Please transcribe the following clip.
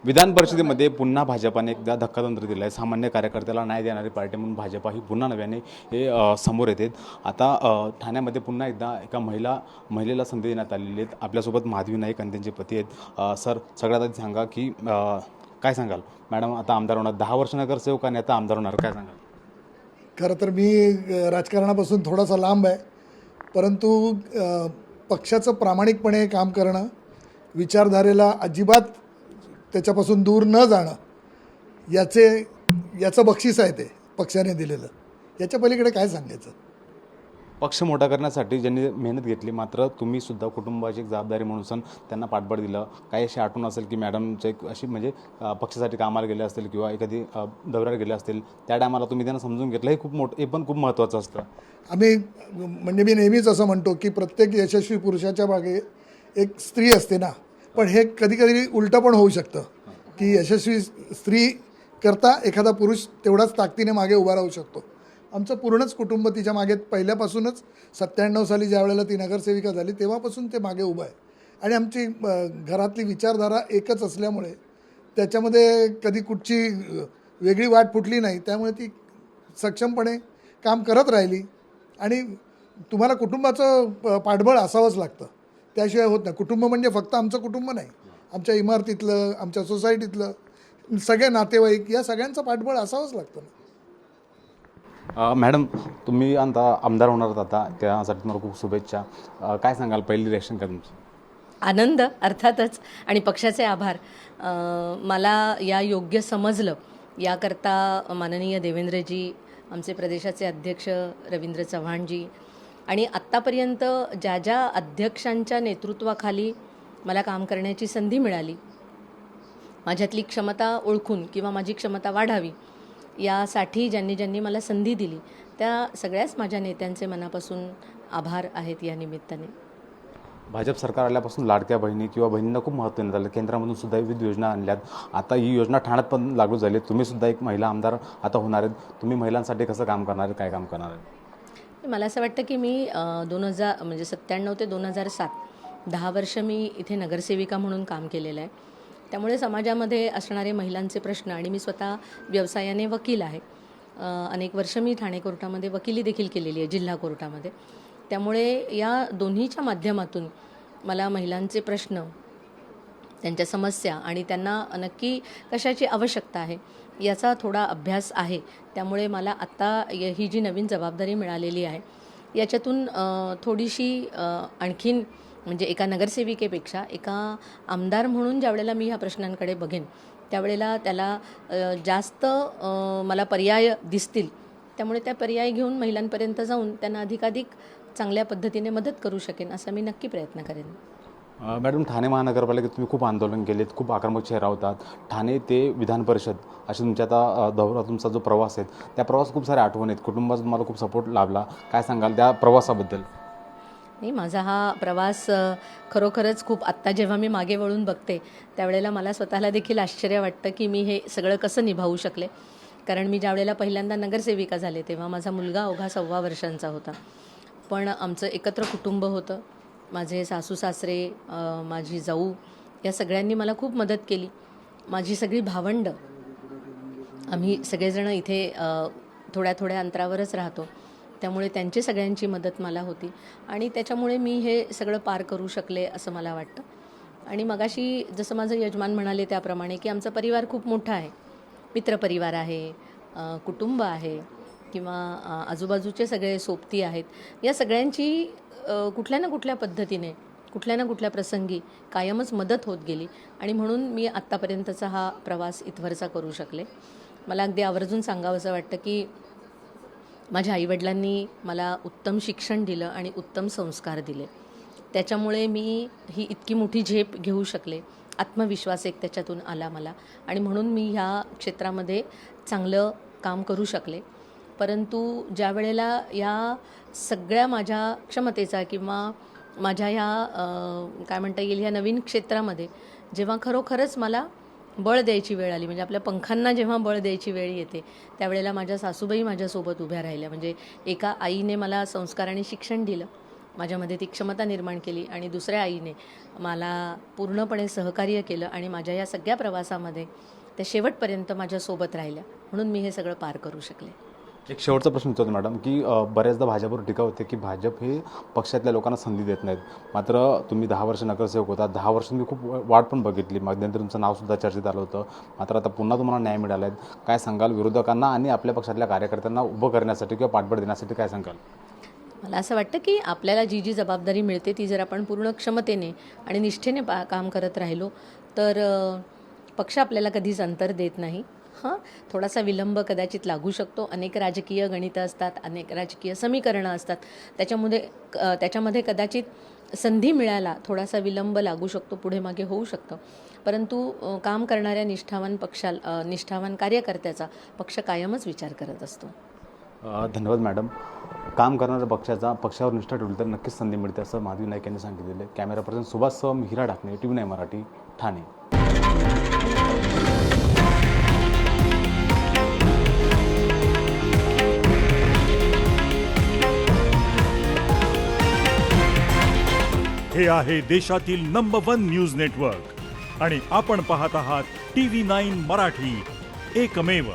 विधान परिषदेमध्ये पुन्हा भाजपाने एकदा धक्कातंत्र दिलं आहे. सामान्य कार्यकर्त्याला न्याय देणारी पार्टी म्हणून भाजपा ही पुन्हा नव्याने समोर येते. आता ठाण्यामध्ये पुन्हा एकदा एका महिलेला संधी देण्यात आलेली आहेत. आपल्यासोबत माधवी नाईक आणि त्यांचे पती आहेत. सर, सगळ्यात आधी सांगा की काय सांगाल मॅडम, आता आमदार होणार 10 वर्ष नगरसेवक आणि आता आमदार होणार, काय सांगाल? खरं तर मी राजकारणापासून थोडासा लांब आहे, परंतु पक्षाचं प्रामाणिकपणे काम करणं, विचारधारेला अजिबात त्याच्यापासून दूर न जाणं, याचं बक्षीस आहे ते पक्षाने दिलेलं. याच्या पलीकडे काय सांगायचं? पक्ष मोठा करण्यासाठी ज्यांनी मेहनत घेतली, मात्र तुम्ही सुद्धा कुटुंबाची एक जबाबदारी म्हणून त्यांना पाठबळ दिलं. काही अशी आठवण असेल की मॅडमचे अशी म्हणजे पक्षासाठी कामाला गेले असतील किंवा एखादी दौऱ्यावर गेले असतील, त्या टायमाला तुम्ही त्यांना समजून घेतलं, हे पण खूप महत्त्वाचं असतं. मी नेहमीच असं म्हणतो की प्रत्येक यशस्वी पुरुषाच्या मागे एक स्त्री असते ना, पण हे कधी कधी उलटं पण होऊ शकतं की यशस्वी स्त्री करता एखादा पुरुष तेवढाच ताकदीने मागे उभा राहू शकतो. आमचं पूर्णच कुटुंब तिच्या मागे पहिल्यापासूनच 97 साली ज्या वेळेला ती नगरसेविका झाली तेव्हापासून ते मागे उभं आहे. आणि आमची घरातली विचारधारा एकच असल्यामुळे त्याच्यामध्ये कधी कुठची वेगळी वाट फुटली नाही. त्यामुळे ती सक्षमपणे काम करत राहिली. आणि तुम्हाला कुटुंबाचं पाठबळ असावंच लागतं, त्याशिवाय होत नाही. कुटुंब म्हणजे फक्त आमचं कुटुंब नाही, आमच्या इमारतीतलं, आमच्या सोसायटीतलं सगळे नातेवाईक, या सगळ्यांचं पाठबळ असावंच लागतं. मॅडम, तुम्ही आता आमदार होणार आहात, आता त्यासाठी तुम्हाला खूप शुभेच्छा. काय सांगाल, पहिली रिॲक्शन काय तुमची? आनंद अर्थातच, आणि पक्षाचे आभार. मला या योग्य समजलं याकरता माननीय देवेंद्रजी, आमचे प्रदेशाचे अध्यक्ष रवींद्र चव्हाणजी, आणि आत्तापर्यंत ज्या ज्या अध्यक्षांच्या नेतृत्वाखाली मला काम करण्याची संधी मिळाली, माझ्यातली क्षमता ओळखून किंवा माझी क्षमता वाढावी यासाठी ज्यांनी मला संधी दिली, त्या सगळ्याच माझ्या नेत्यांचे मनापासून आभार आहेत. या निमित्ताने भाजप सरकार आल्यापासून लाडक्या बहिणी किंवा बहिणींना खूप महत्त्व देण्यात आलं. केंद्रामधून सुद्धा विविध योजना आणल्यात. आता ही योजना ठाण्यात पण लागू झाली. तुम्ही सुद्धा एक महिला आमदार आता होणार आहेत. तुम्ही महिलांसाठी कसं काम करणार आहेत, काय काम करणार आहेत? मला असं वाटतं की मी 97 ते 2007 10 वर्ष मी इथे नगरसेविका म्हणून काम केलेलं आहे. त्यामुळे समाजामध्ये असणारे महिलांचे प्रश्न, आणि मी स्वतः व्यवसायाने वकील आहे. अनेक वर्ष मी ठाणे कोर्टामध्ये वकिली देखील केलेली आहे, जिल्हा कोर्टामध्ये. त्यामुळे या दोन्हीच्या माध्यमातून मला महिलांचे प्रश्न, त्यांच्या समस्या आणि त्यांना नक्की कशाची आवश्यकता आहे याचा थोडा अभ्यास आहे. त्यामुळे मला आत्ता ही जी नवीन जबाबदारी मिळालेली आहे याच्यातून थोडीशी आणखीन, म्हणजे एका नगरसेविकेपेक्षा एका आमदार म्हणून ज्या वेळेला मी ह्या प्रश्नांकडे बघेन त्यावेळेला त्याला जास्त मला पर्याय दिसतील. त्यामुळे त्या पर्याय घेऊन महिलांपर्यंत जाऊन त्यांना अधिकाधिक चांगल्या पद्धतीने मदत करू शकेन, असा मी नक्की प्रयत्न करेन. मॅडम, ठाणे महानगरपालिकेत तुम्ही खूप आंदोलन केलेत, खूप आक्रमक चेहरा होतात. ठाणे ते विधान परिषद असे तुमच्या आता दौरा, तुमचा जो प्रवास आहे, त्या प्रवास खूप सारे आठवण आहेत. कुटुंबाचा तुम्हाला खूप सपोर्ट लाभला. काय सांगाल त्या प्रवासाबद्दल? नाही, माझा हा प्रवास खरोखरच खूप, आत्ता जेव्हा मी मागे वळून बघते त्यावेळेला मला स्वतःला देखील आश्चर्य वाटतं की मी हे सगळं कसं निभावू शकले. कारण मी ज्या वेळेला पहिल्यांदा नगरसेविका झाले तेव्हा माझा मुलगा अवघा 6 वर्षांचा होता. पण आमचं एकत्र कुटुंब होतं. माझे सासू सासरे, माझी जाऊ, या सगळ्यांनी मला खूप मदत केली. माझी सगळी भावंडं, आम्ही सगळेजण इथे थोड्या थोड्या अंतरावरच राहतो. त्यामुळे त्यांची सगळ्यांची मदत मला होती आणि त्याच्यामुळे मी हे सगळं पार करू शकले असं मला वाटतं. आणि मगाशी जसं माझं यजमान म्हणाले त्याप्रमाणे की आमचा परिवार खूप मोठा आहे, मित्रपरिवार आहे, कुटुंब आहे, किंवा आजूबाजूचे सगळे सोबती आहेत. या सगळ्यांची कुठल्या ना कुठल्या पद्धतीने, कुठल्या ना कुठल्या प्रसंगी कायमच मदत होत गेली. आणि म्हणून मी आत्तापर्यंतचा हा प्रवास इथवरचा करू शकले. मला अगदी आवर्जून सांगावंसं वाटतं की माझ्या आईवडिलांनी मला उत्तम शिक्षण दिलं आणि उत्तम संस्कार दिले. त्याच्यामुळे मी ही इतकी मोठी झेप घेऊ शकले. आत्मविश्वास एक त्याच्यातून आला मला, आणि म्हणून मी ह्या क्षेत्रामध्ये चांगलं काम करू शकले. परंतु ज्या वेळेला या सगळ्या माझ्या क्षमतेचा किंवा माझ्या ह्या काय म्हणता येईल, ह्या नवीन क्षेत्रामध्ये जेव्हा खरोखरच मला बळ द्यायची वेळ आली, म्हणजे आपल्या पंखांना जेव्हा बळ द्यायची वेळ येते त्यावेळेला माझ्या सासूबाई माझ्यासोबत उभ्या राहिल्या. म्हणजे एका आईने मला संस्कार आणि शिक्षण दिलं, माझ्यामध्ये ती क्षमता निर्माण केली आणि दुसऱ्या आईने मला पूर्णपणे सहकार्य केलं आणि माझ्या या सगळ्या प्रवासामध्ये त्या शेवटपर्यंत माझ्यासोबत राहिल्या, म्हणून मी हे सगळं पार करू शकले. एक शेवटचा प्रश्न विचारतो मॅडम, की बऱ्याचदा भाजपवर टीका होते की भाजप हे पक्षातल्या लोकांना संधी देत नाहीत. मात्र तुम्ही 10 वर्ष नगरसेवक होता, 10 वर्षांनी खूप वाढ पण बघितली. मध्यंतरी तुमचं नावसुद्धा चर्चेत आलं होतं. मात्र आता पुन्हा तुम्हाला न्याय मिळाला आहे. काय सांगाल विरोधकांना आणि आपल्या पक्षातल्या कार्यकर्त्यांना उभं करण्यासाठी किंवा पाठबळ देण्यासाठी काय सांगाल? मला असं वाटतं की आपल्याला जी जी जबाबदारी मिळते ती जर आपण पूर्ण क्षमतेने आणि निष्ठेने काम करत राहिलो तर पक्ष आपल्याला कधीच अंतर देत नाही. थोडासा विलंब कदाचित लागू शकतो. अनेक राजकीय गणितं असतात, अनेक राजकीय समीकरणं असतात. त्याच्यामध्ये कदाचित संधी मिळायला थोडासा विलंब लागू शकतो, पुढे मागे होऊ शकतं. परंतु काम करणाऱ्या निष्ठावान कार्यकर्त्याचा पक्ष कायमच विचार करत असतो. धन्यवाद मॅडम. काम करणाऱ्या पक्षावर निष्ठा ठेवली तर नक्कीच संधी मिळते असं माधवी नाईक यांनी सांगितलेलं आहे. कॅमेरा पर्सन सुभाष हिरा ढाकणे, TV9 मराठी, ठाणे. हे आहे देशातील नंबर 1 न्यूज नेटवर्क आणि आपण पाहत आहात TV9 मराठी, एकमेव.